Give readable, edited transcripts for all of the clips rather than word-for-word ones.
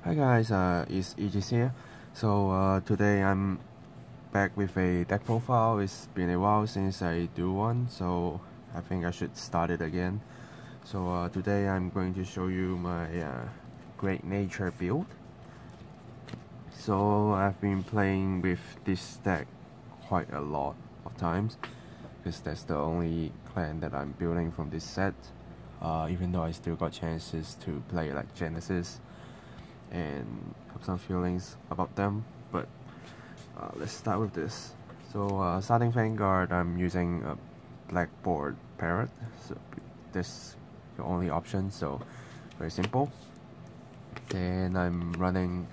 Hi guys, it's Aegis here. Today I'm back with a deck profile. It's been a while since I do one, so I think I should start it again. Today I'm going to show you my Great Nature build. So I've been playing with this deck quite a lot of times because that's the only clan that I'm building from this set. Even though I still got chances to play like Genesis and have some feelings about them, but let's start with this. Starting Vanguard, I'm using a Blackboard Parrot, so this the only option, so very simple. Then I'm running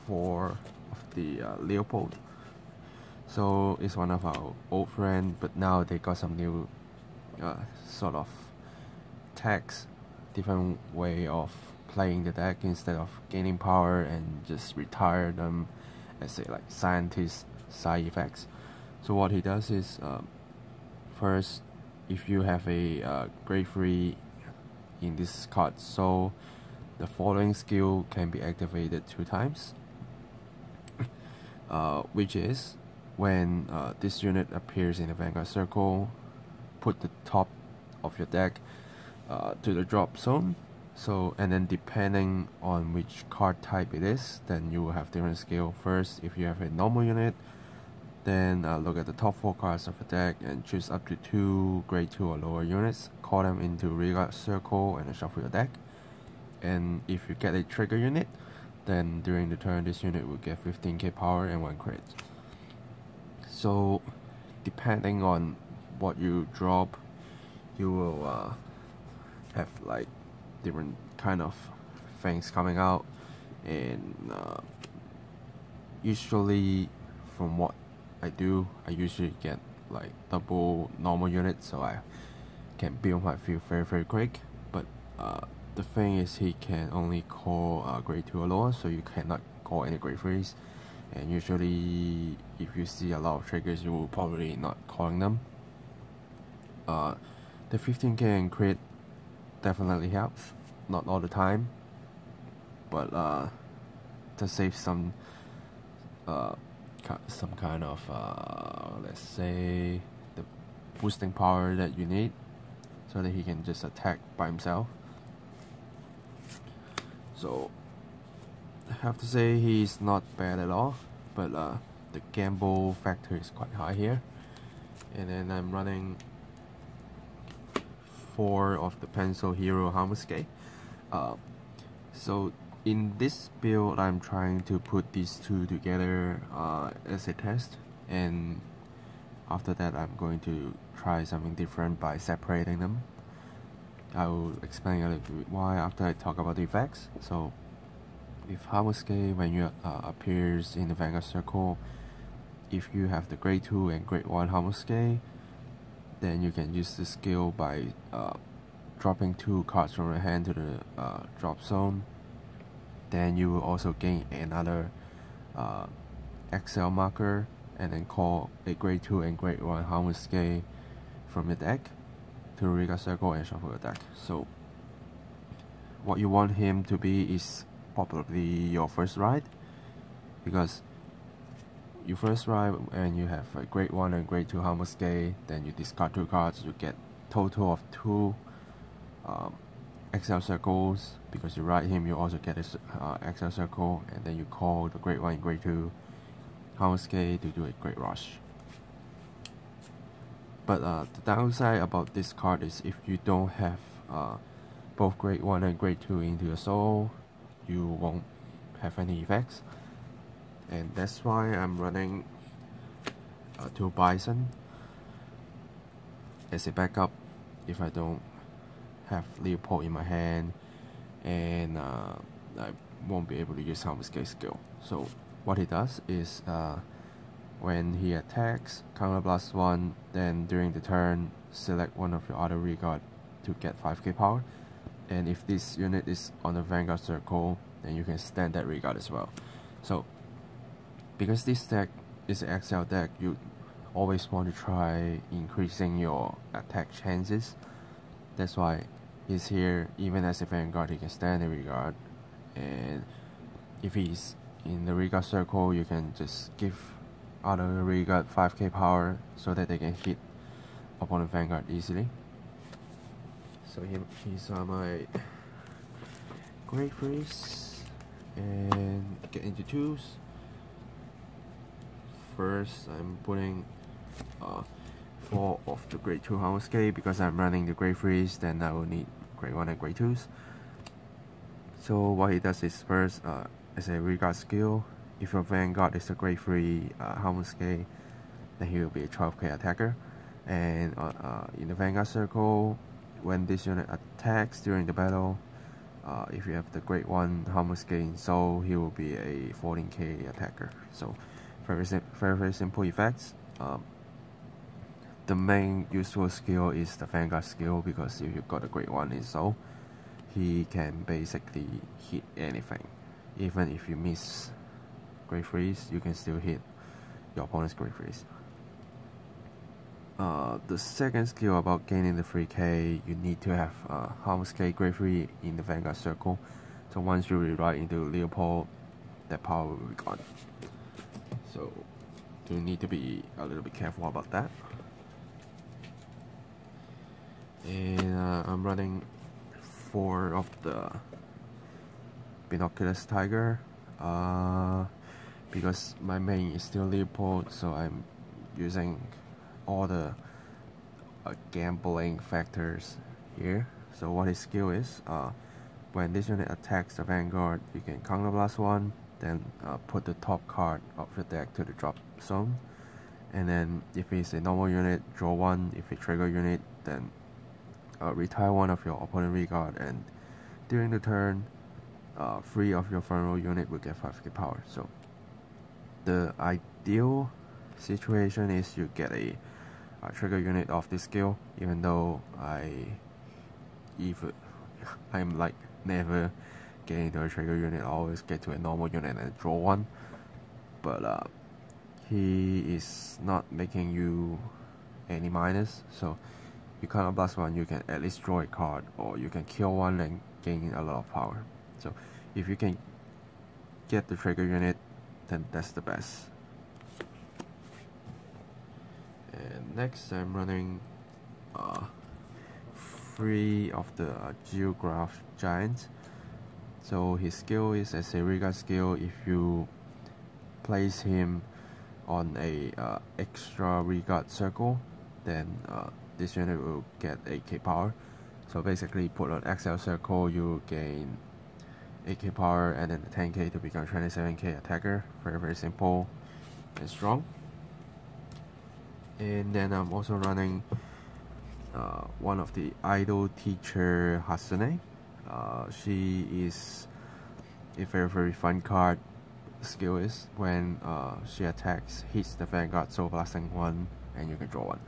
4 of the Leopold. So it's one of our old friends, but now they got some new sort of tags, different way of playing the deck. Instead of gaining power and just retire them as a like scientist side effects. So what he does is first, if you have a grade 3 in this card, so the following skill can be activated 2 times, which is when this unit appears in the Vanguard circle, put the top of your deck to the drop zone. And then depending on which card type it is, then you will have different skill. First, if you have a normal unit, then look at the top 4 cards of the deck and choose up to 2 grade 2 or lower units, call them into Vanguard circle and then shuffle your deck. And if you get a trigger unit, then during the turn this unit will get 15k power and 1 crit. So depending on what you drop, you will have like different kind of things coming out, and usually from what I do, I usually get like double normal units, so I can build my field very quick. But the thing is, he can only call grade 2 or lower, so you cannot call any grade 3s, and usually if you see a lot of triggers, you will probably not calling them. The 15k and crit definitely helps, not all the time, but to save some kind of let's say the boosting power that you need, so that he can just attack by himself. So I have to say he's not bad at all, but the gamble factor is quite high here. And then I'm running 4 of the Pencil Hero Hamusuke. So in this build, I'm trying to put these 2 together as a test, and after that I'm going to try something different by separating them. I will explain a little bit why after I talk about the effects. So with Hamusuke, when you appears in the Vanguard circle, if you have the grade 2 and grade 1 Hamusuke, then you can use the skill by dropping 2 cards from your hand to the drop zone. Then you will also gain another XL marker, and then call a grade 2 and grade 1 Hamusuke from your deck to the Vanguard circle and shuffle your deck. So what you want him to be is probably your first ride, because you first ride and you have a grade 1 and grade 2 Hamusuke, then you discard 2 cards, you get total of 2 XL circles. Because you ride him, you also get a XL circle, and then you call the grade 1 and grade 2 Hamusuke to do a great rush. But the downside about this card is if you don't have both grade 1 and grade 2 into your soul, you won't have any effects. And that's why I'm running 2 Bison as a backup if I don't have Leopold in my hand, and I won't be able to use Hamusuke skill. So what he does is when he attacks, counterblast 1, then during the turn select one of your other Vanguard to get 5k power, and if this unit is on the Vanguard circle, then you can stand that Vanguard as well. So because this deck is an XL deck, you always want to try increasing your attack chances. That's why he's here. Even as a Vanguard, he can stand a Vanguard and if he's in the rearguard circle, you can just give other rearguard 5k power so that they can hit opponent Vanguard easily. So here's my Great Freeze and get into twos. First, I'm putting 4 of the grade 2 Harmless Scale because I'm running the Great Freeze, then I will need grade 1 and grade 2s. So what he does is first, as a rearguard skill, if your Vanguard is a grade 3 Harmless Scale, then he will be a 12k attacker. And in the Vanguard circle, when this unit attacks during the battle, if you have the grade 1 Harmless Scale in Soul, he will be a 14k attacker. So very simple effects. The main useful skill is the Vanguard skill, because if you've got a grade 1 in Soul, he can basically hit anything. Even if you miss Great Freeze, you can still hit your opponent's Great Freeze. The second skill about gaining the 3k, you need to have Harmless Scale Great 3 in the Vanguard circle. So once you rewrite into Leopold, that power will be gone. So you need to be a little bit careful about that. And I'm running 4 of the Monocular Tiger because my main is still Leopold, so I'm using all the gambling factors here. So what his skill is, when this unit attacks the Vanguard, you can counterblast 1, then put the top card of the deck to the drop zone, and then if it's a normal unit, draw 1. If it's a trigger unit, then retire 1 of your opponent rearguard, and during the turn, 3 of your front row unit will get 5k power. So the ideal situation is you get a trigger unit of this skill, even though I'm like never getting to a trigger unit. I always get to a normal unit and draw 1, but he is not making you any minus, so you can't blast 1, you can at least draw a card, or you can kill 1 and gain a lot of power. So if you can get the trigger unit, then that's the best. And next, I'm running 3 of the Geograph Giant. So his skill is as a rearguard skill. If you place him on a extra rearguard circle, then this unit will get 8k power. So basically, put on XL circle, you gain 8k power and then 10k to become 27k attacker. Very simple and strong. And then I'm also running one of the idol teacher, Hasane. She is a very fun card. Skill is when she attacks, hits the Vanguard, soul blasting 1, and you can draw 1.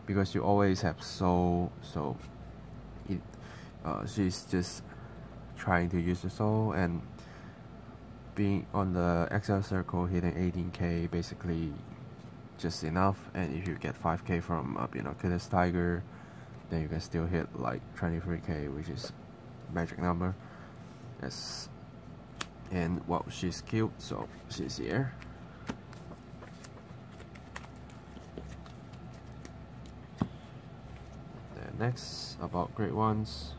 Because you always have soul, so she's just trying to use the soul, and being on the XL circle, hitting 18k basically just enough. And if you get 5k from Monocular Tiger, then you can still hit like 23k, which is magic number. Yes. And well, she's cute, so she's here. Then next, about grade 1s.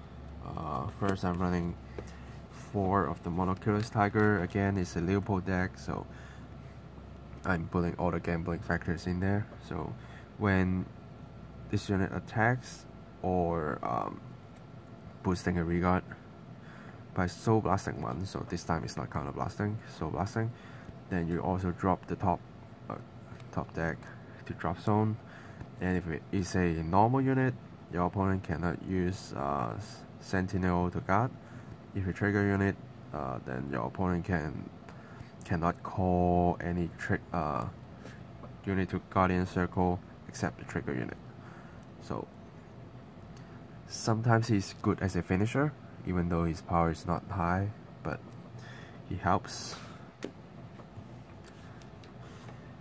First, I'm running 4 of the Monocular Tiger. Again, it's a Leopold deck, so I'm putting all the gambling factors in there. So when this unit attacks or boosting a rearguard by soul blasting 1, so this time it's not counter blasting, soul blasting, then you also drop the top deck to drop zone. And if it is a normal unit, your opponent cannot use Sentinel to guard. If you trigger unit, then your opponent cannot call any unit to Guardian Circle except the trigger unit. So sometimes he's good as a finisher, even though his power is not high, but he helps.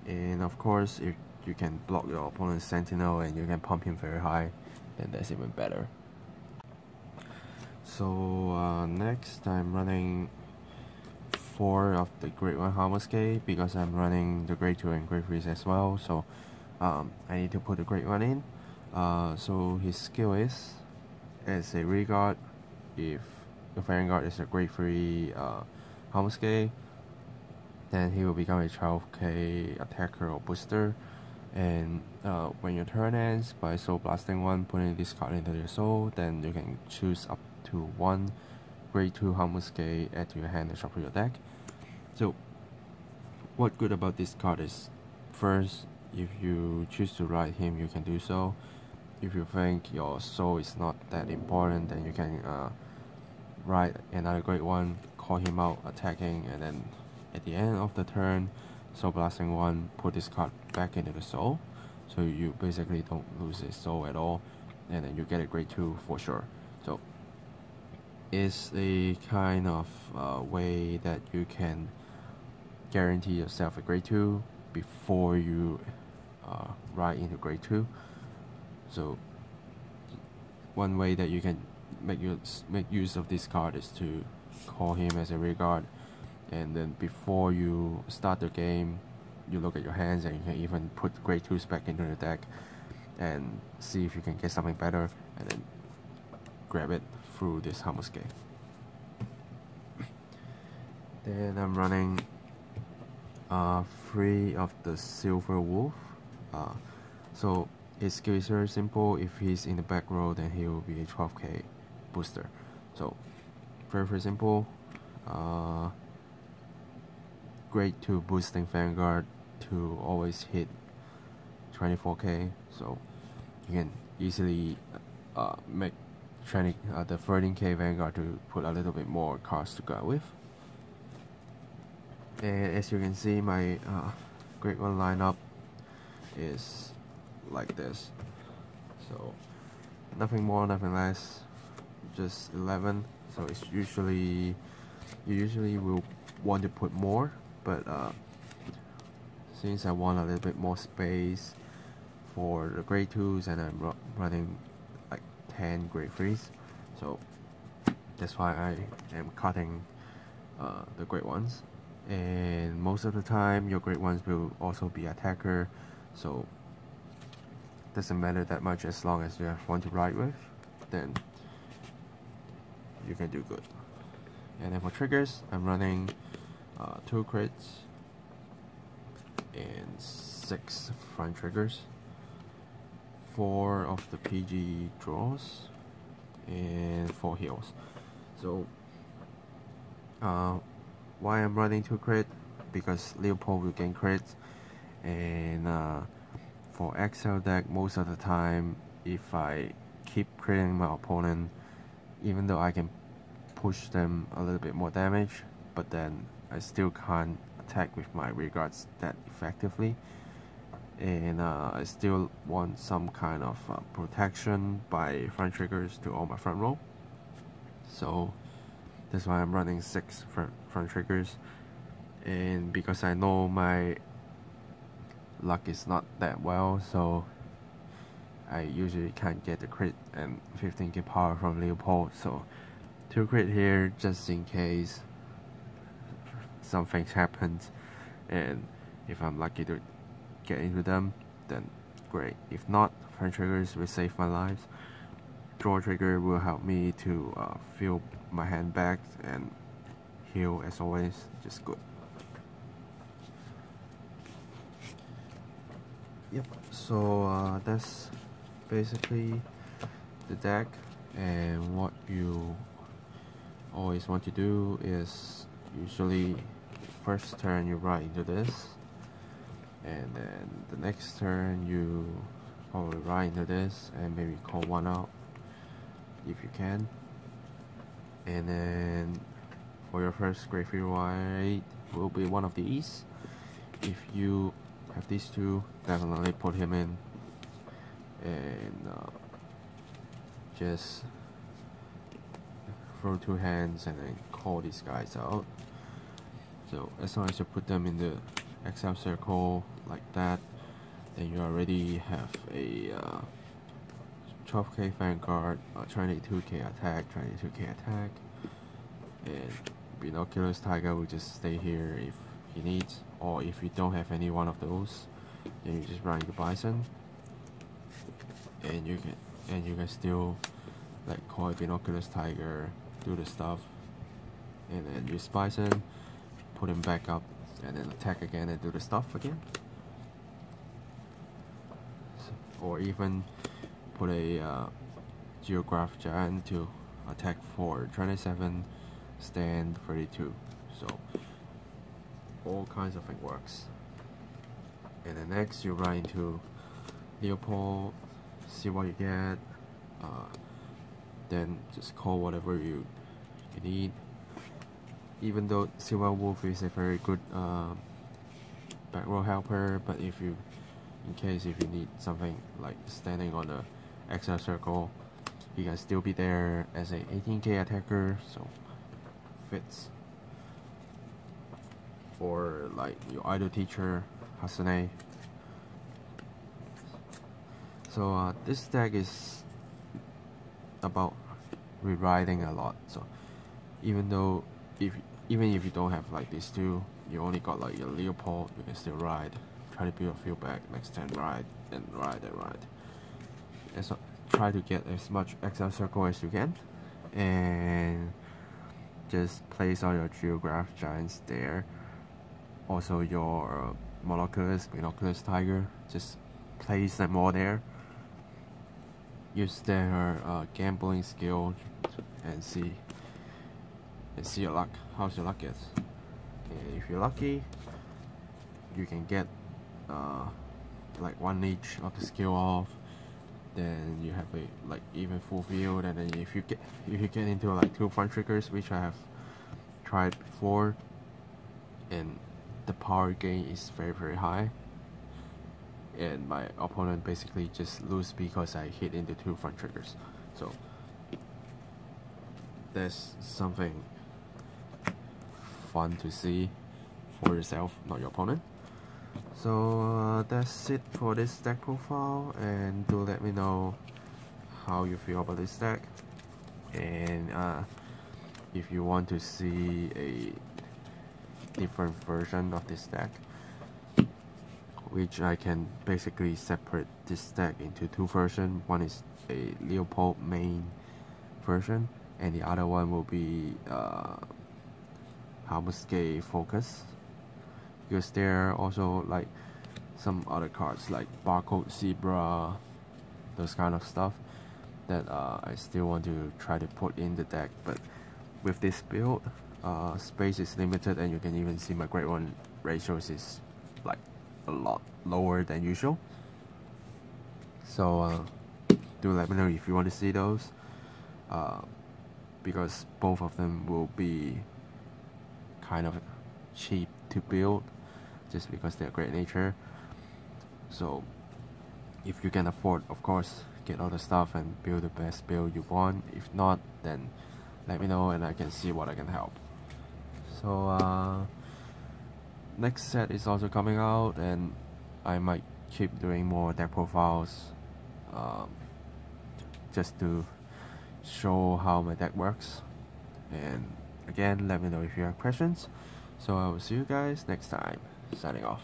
And of course, if you can block your opponent's Sentinel and you can pump him very high, then that's even better. So next, I'm running 4 of the grade 1 Hamuske because I'm running the grade 2 and grade 3 as well, so I need to put the grade 1 in. So his skill is, as a reguard, if the Vanguard is a grade 3 Hamuske, then he will become a 12k attacker or booster. And when your turn ends by soul blasting one, putting this card into your soul, then you can choose up to 1 grade 2 Hamuske, add to your hand and shuffle your deck. So what good about this card is, first, if you choose to ride him, you can do so. If you think your soul is not that important, then you can ride another grade 1, call him out attacking, and then at the end of the turn, soul blasting one, put this card back into the soul, so you basically don't lose his soul at all, and then you get a grade 2 for sure. So it's a kind of way that you can guarantee yourself a grade 2 before you ride into grade 2. So one way that you can make use of this card is to call him as a rearguard, and then before you start the game, you look at your hands and you can even put grade 2s back into the deck and see if you can get something better, and then grab it through this Hamuske. Then I'm running 3 of the Silver Wolf. So his skill is very simple. If he's in the back row, then he will be a 12k booster. So very simple. Grade 2 boosting Vanguard to always hit 24k. So you can easily make the 13k Vanguard to put a little bit more cards to go with. And as you can see, my grade 1 lineup is like this. So nothing more, nothing less, just 11. So it's you usually will want to put more, but since I want a little bit more space for the grade 2s, and I'm running like 10 grade 3s, so that's why I am cutting the grade 1s. And most of the time your grade 1s will also be attacker, so doesn't matter that much as long as you have one to ride with, then you can do good. And then for triggers, I'm running 2 crits and 6 front triggers, 4 of the PG draws, and 4 heals. So why I'm running 2 crit? Because Leopold will gain crits, and for XL deck, most of the time, if I keep critting my opponent, even though I can push them a little bit more damage, but then I still can't attack with my rearguards that effectively, and I still want some kind of protection by front triggers to all my front row. So that's why I'm running 6 front triggers. And because I know my luck is not that well, so I usually can't get the crit and 15k power from Leopold, so 2 crit here just in case something happens, and if I'm lucky to get into them, then great. If not, front triggers will save my lives. Draw trigger will help me to fill my hand back and heal as always, just good. Yep, so that's basically the deck, and what you always want to do is usually first turn you ride into this, and then the next turn you probably ride into this and maybe call one out if you can, and then for your first grade 3 ride will be one of these. If you have these 2, definitely put him in, and just throw 2 hands and then call these guys out. So as long as you put them in the XL circle like that, then you already have a 12k Vanguard, 22k attack, 22k attack, and Binoculars Tiger will just stay here if he needs, or if you don't have any one of those, then you just run into Bison, and you can still like call Binoculars Tiger, do the stuff, and then use Bison, put him back up, and then attack again and do the stuff again. Or even put a Geograph Giant to attack for 27, stand 32. So all kinds of things works. And then next you run into Leopold, see what you get, then just call whatever you need. Even though Silver Wolf is a very good back row helper, but if you, in case if you need something like standing on the XL circle, he can still be there as a 18k attacker, so fits. Or like your idol teacher, Hasane. So this deck is about rewriting a lot. So even if you don't have like these two, you only got like your Leopold, you can still ride. Try to build a field back, next turn ride and ride and ride. And so try to get as much XL circle as you can, and just place all your Geograph Giants there. Also your Binoculars Tiger, just place them all there. Use their gambling skill and see your luck. How's your luck is? And if you're lucky, you can get like one each of the skill off. Then you have a like even full field, and then if you get into like 2 front triggers, which I have tried before, and the power gain is very high, and my opponent basically just lose because I hit into 2 front triggers. So there's something fun to see for yourself, not your opponent. So that's it for this deck profile, and do let me know how you feel about this deck, and if you want to see a different version of this deck, which I can basically separate this deck into 2 versions. One is a Leopold main version, and the other one will be Hamusuke focus, because there are also like some other cards like Barcode Zebra, those kind of stuff that I still want to try to put in the deck. But with this build, space is limited, and you can even see my grade 1 ratios is like a lot lower than usual. So do let me know if you want to see those, because both of them will be kind of cheap to build just because they're great nature. So if you can afford, of course, get all the stuff and build the best build you want. If not, then let me know and I can see what I can help. So next set is also coming out, and I might keep doing more deck profiles just to show how my deck works. And again, let me know if you have questions. So I will see you guys next time. Signing off.